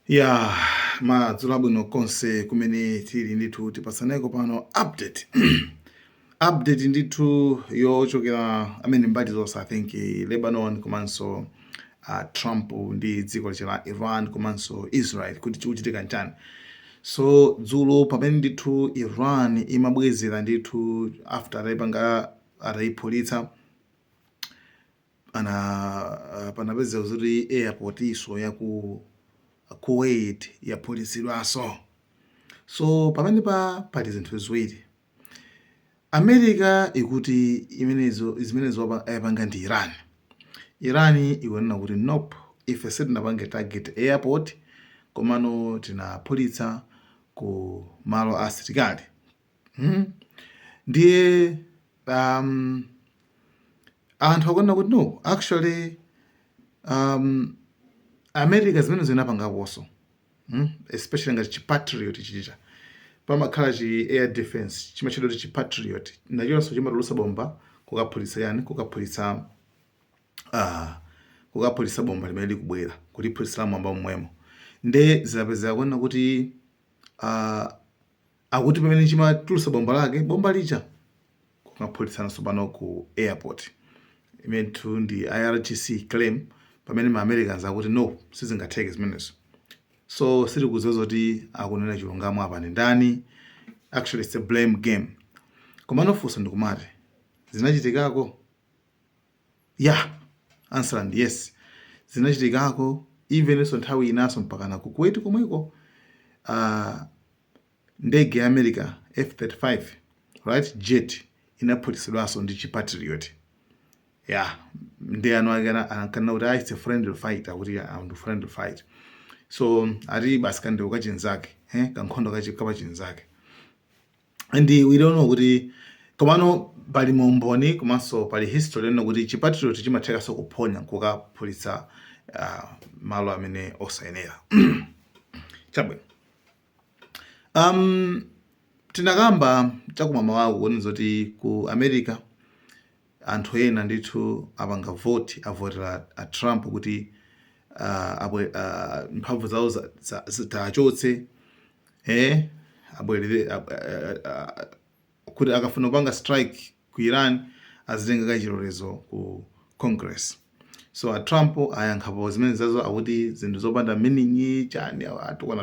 Ya madzulo bwino konse kumene tili ndithu tipasaneko pano update update ndithu yochokera amene mbali zonse I think Lebanon komanso Trump ndi dziko la Iran komanso Israel kuti chikuchitika nchani. So dzulo pamene ndithu Iran imabwezera ndithu after atayipulitsa panapeza kuti airport iso ya ku Kuwait yapulitsidwanso. So pamene pali zinthu ziwiri. America ikuti zimenezo ayapanga ndi Iran. Iran ikunena kuti nope, ife sitinapange target airport komano tinapulitsa ku malo asilikali. Ndiye anthu akunena kuti no, actually America zimene zinapangaponso especially ngati chi-Patriot chicha pamakhala chi air defense chimachedwa kuti chi-Patriot nachonso chimatulutsa bomba kukapulitsa bomba limene likubwera kulipulitsira mwamba momwemo. Nde zinapezeka kuona kuti akuti pamene chimatulutsa bomba lake, bomba lija kukapulitsanso pano ku airport imene ndi IRGC claim pamene ma-Americans akuti no, sizingatheke zimenezo. So sitikudziwa kuti akunena chilungamo apa ndi ndani. Actually it's a blame game. Komano funso ndikumati zinachitikako? Yeah, answer and yes, zinachitikako. Even so nthawi inaso mpaka na ku Kuwait komweko ndege ya America F-35 right jet inapulitsidwanso ndi chi-Patriot. Yeah, ndi anu ankana kuti it's a friendly fight, akuti ndi friendly fight. So ari basi kande ukachinzake kankhondo kachikapa chinzake. And we don't know kuti komano pali momboni komanso pali history eno kuti chi-Patriot chimatheka so kuphonya kukapulitsa malo amene osayenera. Chabwino. Tinakamba chakumama wawo kuona zoti ku America anthu ena ndithu apanga vote avotera a Trump kuti mphamvu zawo zitachotse abwerere kuti akafuna kupanga strike ku Iran azitenga kachilolezo ku Congress. So a Trump ayankhapo zimene zazo akuti zinthu zopanda meaning chani atukwana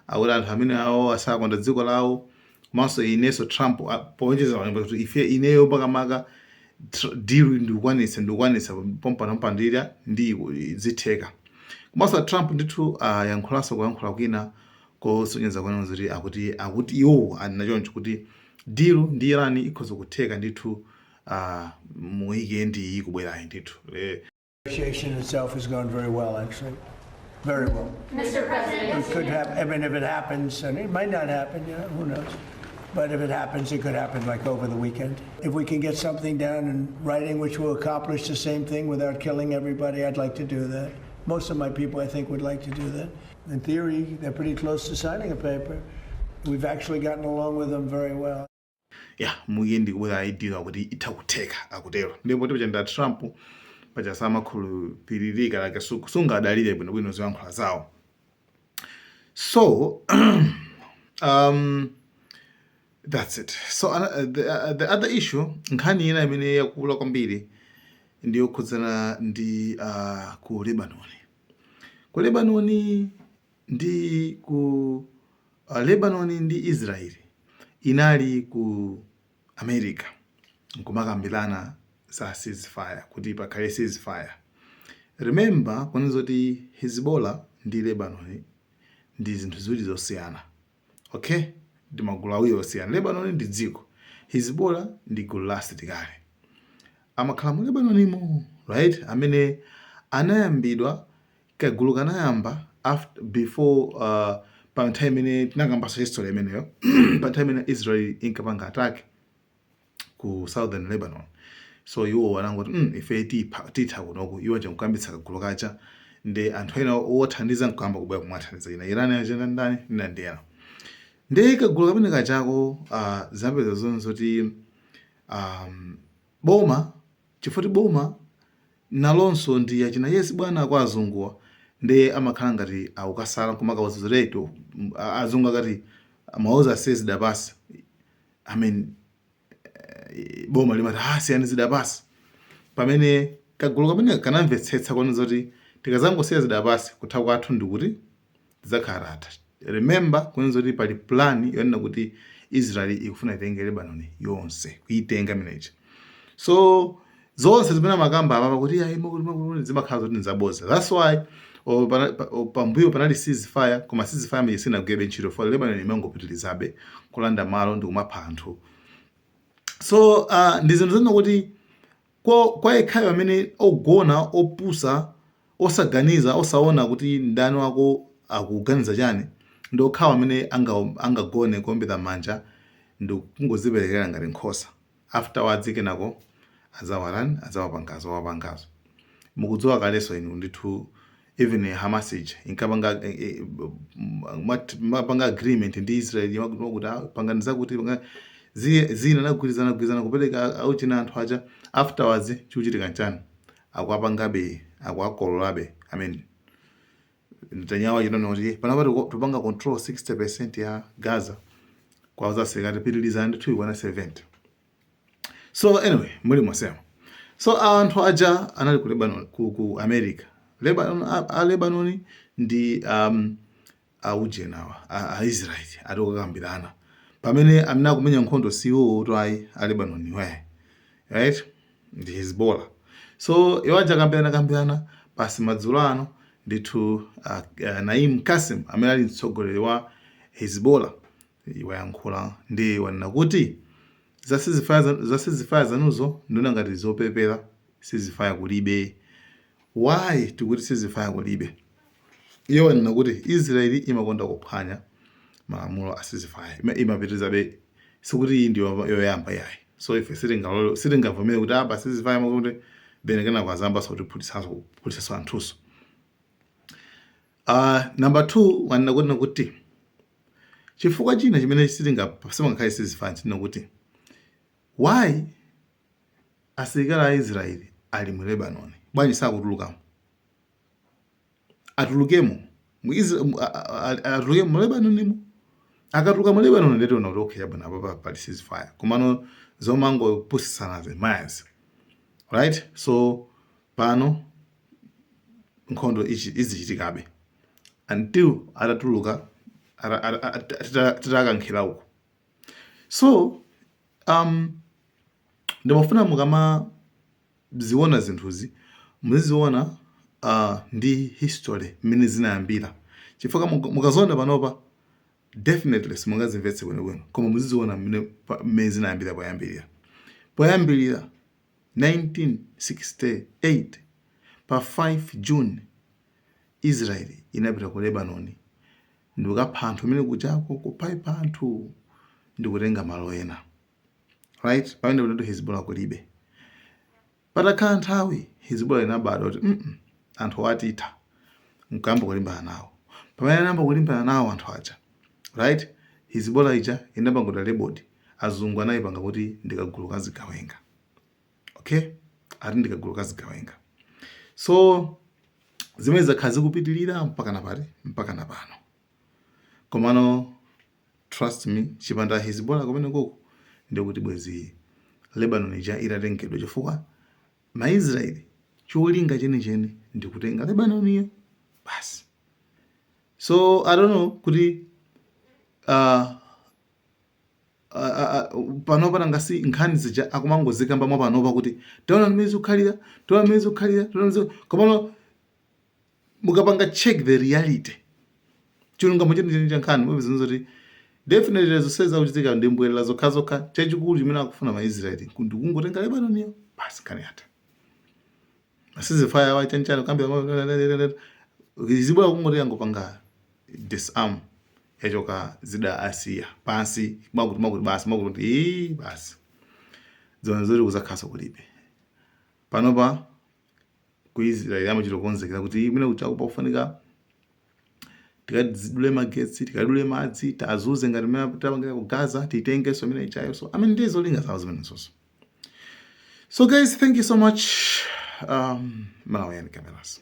akuti anthu amene awo asakonda dziko lawo komanso inenso Trump powonjeza kuti ife ineyo pakamaka deal ndikukwanitsa pompandira ndi zitheka. Komanso Trump ndithu yankhulanso kuyankhula kwina kosonyeza kuona kuti akuti iwo anachoncho kuti deal ndi Iran ikhoza kutheka ndithu mu weekend ikubwerayi ndithu. Negotiation itself has gone very well, actually. Very well. Mr. President. It could happen. I mean, if it happens, and it might not happen, who knows? But if it happens, it could happen like over the weekend. If we can get something down in writing which will accomplish the same thing without killing everybody, I'd like to do that. Most of my people, I think, would like to do that. In theory, they're pretty close to signing a paper. We've actually gotten along with them very well. Yeah, muyendi kubwera idea kuti itakutheka akutero. Ndipo tipachenda Trump pachasama khulupiririka like sungadalire bwino ziyankhula zawo. So that's it. So the other issue nkhani ina imene yakula kwambiri ndiyo khudzana ndi ku Lebanon. Ku Lebanon ndi ku Lebanon ndi Israel inali ku America nkumakambirana za ceasefire kuti pakhale ceasefire. Remember kuona zoti Hezbollah ndi Lebanon ndi zinthu ziwiri zosiyana. Okay? Ndi magulu awiri osiyana. Lebanon ndi dziko, Hezbollah ndi gulu la asilikali. Amakhala mu Lebanon right, amene anayambidwa kagulu kanayamba before pa nthawi imene tinakambaso history imeneyo pa nthawi imene Israel inkapanga attack ku southern Lebanon. So iwo wanangoti ife titha kunoku iwo nje kukambitsa kagulu kacha ndi anthu ena othandiza nkukamba kubwera kumwathandiza ina Iran yachenda ndani ndiyana. Ndi kagulu kamene kachako zapeza zonzoti boma chifoti boma nalonso ndi achina yes bwana kwa azunguwa ndi amakhala ngati akukasala kumakawazuzireti azungu akati mauza se zidapasi. I mean, boma limati siyani zidapasi. Pamene kagulu kamene kanamvetsetsa kwanu zoti tikazangosiya zidapasi kutha kwathu ndikuti tidzakhala atha. Remember kwenu zoti pali plan yonena kuti Israel ikufuna itenge Lebanon yonse, kuitenga meneja. So zonse zimene makamba apa kuti zimakhala zoti nzaboza. That's why pambuyo panali ceasefire, koma ceasefire meje sinagwebe ntchito for Lebanon imangopitilizabe kulanda malo ndi kumapha anthu. So ndi zinthu zina kuti kwa ikhayo amene ogona opusa osaganiza osaona kuti ndani wako akuganiza chani ndi okhawa amene angagone kuombera manja ndi kungoziperekera ngati nkhosa. Afterwards kenako azawapangazo. Mukudziwa kalenso inu ndithu even Hamas ija inkapanga mapanga agreement ndi Israel kuti panganiza kuti zina nagwirizana kupereka auchina anthu aja. Afterwards chikuchitika nchani akuakololabe. I mean, Netanyahu kuti panapa tupanga control 60% ya Gaza kwa uzasikati pitiliza ndi 270. So anyway, muli mwasema. So anthu aja anali ku Lebanon, ku America. Lebanon ndi aujenawa Israel atokakambirana. Pamene amene kumenya nkhondo siwo otwayi a Lebanon we. Right? Ndi Hezbollah. So iwo aja kambirana pasi madzulo ano ndithu Naim Qassem amene ali mtsogoleri wa Hezbollah wayankhula ndi wanena kuti zasizifaya zanuzo ndona ngati zopepera, sizifaya kulibe. Why tikuti sizifaya kulibe? Iwo wanena kuti Israeli imakonda kuphwanya malamulo asizifaya, imapitirizabe sikuti iyi ndiyo yoyamba yayi. So ife sitingavomere kuti apa sizifaya makuti benekena kwa zamba sauti pulisaso anthuso. Number 2 wanena kuti chifukwa china chimene sitingakhale sizifaya china kuti why asilikali a Israeli ali mu Lebanon bwanji sakutulukamo. Atulukemo mu Lebanonimo. Akatuluka mu Lebanon ndeti una kuti okay bwana papa pali ceasefire. Komano zomango pusisana ze miles. Right? So pano nkhondo izichitikabe until atatuluka titakankhira uko. So ndimafuna mukama ziona zinthuzi muziziona ndi history mmene zinayambira. Chifukwa mukazonda panopa definitely simungazimvetse bwino koma muziziona mmene zinayambira poyambirira 1968 pa 5 June Israel inapita ku Lebanon ndikapha anthu amene kuchako kupaipa anthu ndikutenga malo ena. Right? Pamene kuti Hezbollah kulibe. Patakhala nthawi Hezbollah inabadwa kuti anthu atitha mkambo kulimbana nawo. Pamene anamba kulimbana nawo anthu aja. Right? Hezbollah ija inapangidwa labeled azungu anayipanga kuti ndikagulu kazigawenga. Okay? Ati ndikagulu kazigawenga. So zimene zakhala zikupitirira mpaka napano. Komano trust me, chipanda Hezbollah kumene koko ndikuti bwezi Lebanon ija itatengedwa chifukwa Maisraeli cholinga chenicheni ndikutenga Lebanon iyo basi. So I don't know kuti panopa nangasi nkhani zija akumangozikamba mwa panopa kuti taona mmezi ukhalira komano mukapanga check the reality chilungamo chenicheni cha nkhani mwevizinzo kuti definitely zoseza kuchitika ndi mbwerera zokhazokha chachikulu chimene akufuna Maisraeli kungotenga Lebanon iyo basi nkhani yatha. Asizifaya wachanchana kambira Hezbollah kungoti yangopanga disarm yachoka zida asiya pansi makuti basi zona zoti kuzakhaso kulibe. Panopa ku Israel amachita kukonzekera kuti imene kuchakupa kufanika tikadule magetsi, tikadule madzi, tazuze ngati mmene tapangira ku Gaza, titengeso imene ichayo. So I mean ndizo linga zawo zimene zonso. So guys, thank you so much. Malawi and cameras.